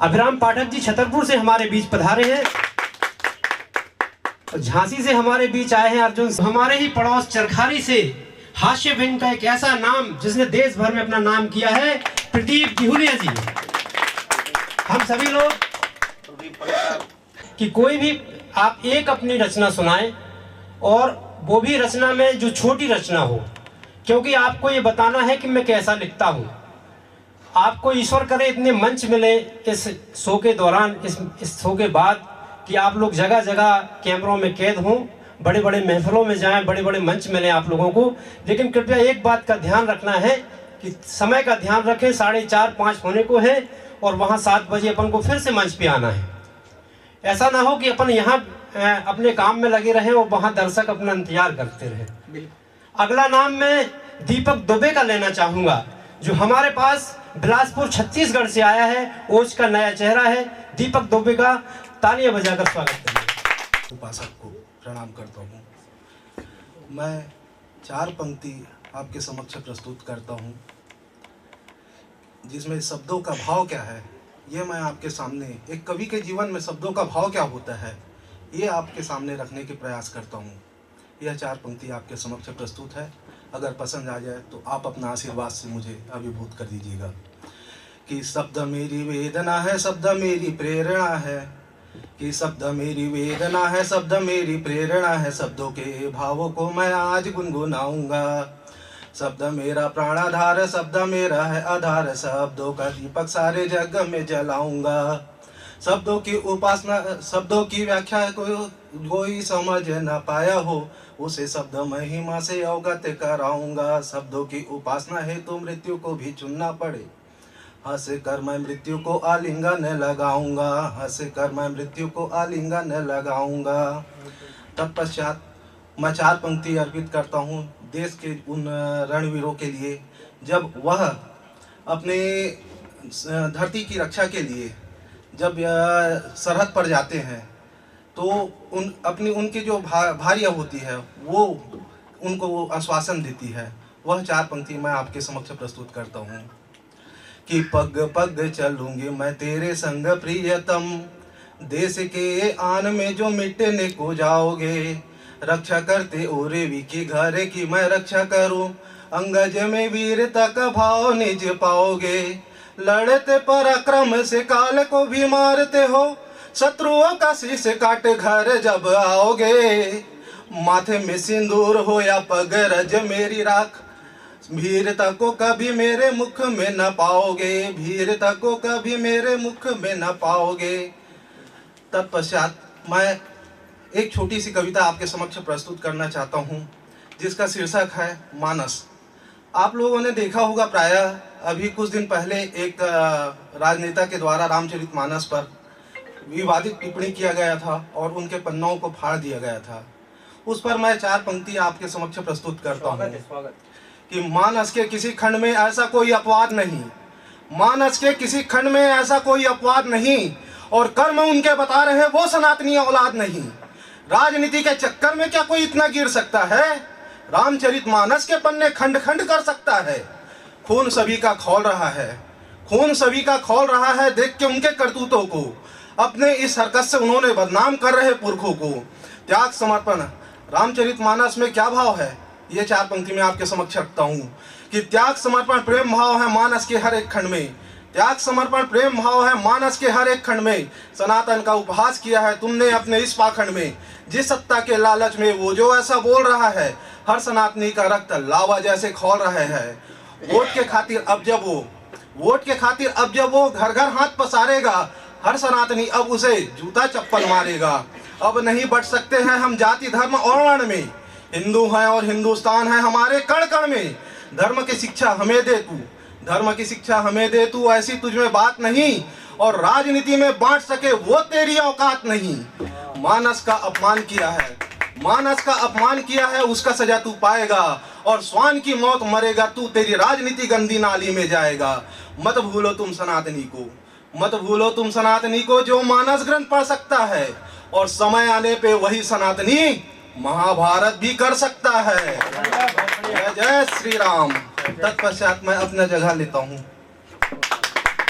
अभिराम पाठक जी छतरपुर से हमारे बीच पधारे हैं। झांसी से हमारे बीच आए हैं अर्जुन। हमारे ही पड़ोस चरखारी से हास्य फिल्म का एक ऐसा नाम जिसने देश भर में अपना नाम किया है, प्रदीप जिहुलिया जी। हम सभी लोग कि कोई भी आप एक अपनी रचना सुनाएं, और वो भी रचना में जो छोटी रचना हो, क्योंकि आपको ये बताना है कि मैं कैसा लिखता हूँ। आपको ईश्वर करे इतने मंच मिले इस शो के दौरान, इस शो के बाद, कि आप लोग जगह जगह कैमरों में कैद हों, बड़े बड़े महफिलों में जाएं, बड़े बड़े मंच मिले आप लोगों को। लेकिन कृपया एक बात का ध्यान रखना है कि समय का ध्यान रखें। 4:30-5 होने को है और वहाँ 7 बजे अपन को फिर से मंच पे आना है। ऐसा ना हो कि अपन यहाँ अपने काम में लगे रहें और वहाँ दर्शक अपना इंतजार करते रहें। अगला नाम मैं दीपक दुबे का लेना चाहूँगा, जो हमारे पास बिलासपुर छत्तीसगढ़ से आया है। ओज का नया चेहरा है। दीपक दुबे का तालियां बजाकर स्वागत करें। उपासक को प्रणाम करता हूँ। मैं 4 पंक्ति आपके समक्ष प्रस्तुत करता हूँ, जिसमें शब्दों का भाव क्या है ये मैं आपके सामने, एक कवि के जीवन में शब्दों का भाव क्या होता है ये आपके सामने रखने के प्रयास करता हूँ। यह 4 पंक्ति आपके समक्ष प्रस्तुत है। अगर पसंद आ जाए तो आप अपना आशीर्वाद से मुझे अभिभूत कर दीजिएगा। कि शब्द मेरी वेदना है, शब्द मेरी प्रेरणा है, कि शब्द मेरी वेदना है, शब्द मेरी प्रेरणा है। शब्दों के भावों को मैं आज गुनगुनाऊंगा। शब्द मेरा प्राणाधार, शब्द मेरा है आधार, शब्दों का दीपक सारे जग में जलाऊंगा। शब्दों की उपासना, शब्दों की व्याख्या कोई समझ न पाया हो, उसे शब्द महिमा से अवगत कराऊंगा। शब्दों की उपासना है तो मृत्यु को भी चुनना पड़े, हंस कर मैं मृत्यु को आलिंगन लगाऊंगा। हंस कर मैं मृत्यु को आलिंगन लगाऊंगा। तत्पश्चात मैं 4 पंक्ति अर्पित करता हूँ देश के उन रणवीरों के लिए, जब वह अपने धरती की रक्षा के लिए जब सरहद पर जाते हैं तो उनकी जो भार्या होती है वो उनको आश्वासन देती है। वह 4 पंक्ति मैं आपके समक्ष प्रस्तुत करता हूँ। कि पग पग चलूंगी मैं तेरे संग प्रियतम, देश के आन में जो मिटने को जाओगे। रक्षा करते ओरे वी की घर की मैं रक्षा करूं, अंगज में वीरता का भाव निज पाओगे। लड़ते पराक्रम से काल को भी मारते हो, शत्रुओं का शीश काट घर जब आओगे। माथे में सिंदूर हो या पग रज मेरी राख, भीरता को कभी मेरे मुख में न पाओगे। भीरता को कभी मेरे मुख में न पाओगे। तत्पश्चात मैं एक छोटी सी कविता आपके समक्ष प्रस्तुत करना चाहता हूँ, जिसका शीर्षक है मानस। आप लोगों ने देखा होगा, प्रायः अभी कुछ दिन पहले एक राजनेता के द्वारा रामचरितमानस पर विवादित टिप्पणी किया गया था और उनके पन्नों को फाड़ दिया गया था। उस पर मैं 4 पंक्ति आपके समक्ष प्रस्तुत करता हूँ। कि मानस के किसी खंड में ऐसा कोई अपवाद नहीं, मानस के किसी खंड में ऐसा कोई अपवाद नहीं, और कर्म उनके बता रहे वो सनातनी औलाद नहीं। राजनीति के चक्कर में क्या कोई इतना गिर सकता है? रामचरितमानस के पन्ने खंड खंड कर सकता है। खून सभी का खौल रहा है, खून सभी का खौल रहा है। देख के उनके करतूतों को, अपने इस हरकत से उन्होंने बदनाम कर रहे पुरखों को। त्याग समर्पण रामचरितमानस में क्या भाव है ये 4 पंक्ति में आपके समक्ष रखता हूँ। कि त्याग समर्पण प्रेम भाव है मानस के हर एक खंड में, त्याग समर्पण प्रेम भाव है मानस के हर एक खंड में। सनातन का उपहास किया है तुमने अपने इस पाखंड में, जिस सत्ता के लालच में वो जो ऐसा बोल रहा है, हर सनातनी का रक्त लावा जैसे खौल रहे हैं। वोट के खातिर अब जब वो घर घर हाथ पसारेगा, हर सनातनी अब उसे जूता चप्पल मारेगा। अब नहीं बच सकते हैं हम जाति धर्म और वर्ण में, हिंदू हैं और हिंदुस्तान है हमारे कण कण में। धर्म की शिक्षा हमें दे तू, धर्म की शिक्षा हमें दे तू, ऐसी तुझमें बात नहीं, और राजनीति में बांट सके वो तेरी औकात नहीं। मानस का अपमान किया है, मानस का अपमान किया है, उसका सजा तू पाएगा, और स्वान की मौत मरेगा तू, तेरी राजनीति गंदी नाली में जाएगा। मत भूलो तुम सनातनी को, मत भूलो तुम सनातनी को, जो मानस ग्रंथ पढ़ सकता है, और समय आने पे वही सनातनी महाभारत भी कर सकता है। जय जय श्री राम। तत्पश्चात मैं अपना जगह लेता हूँ।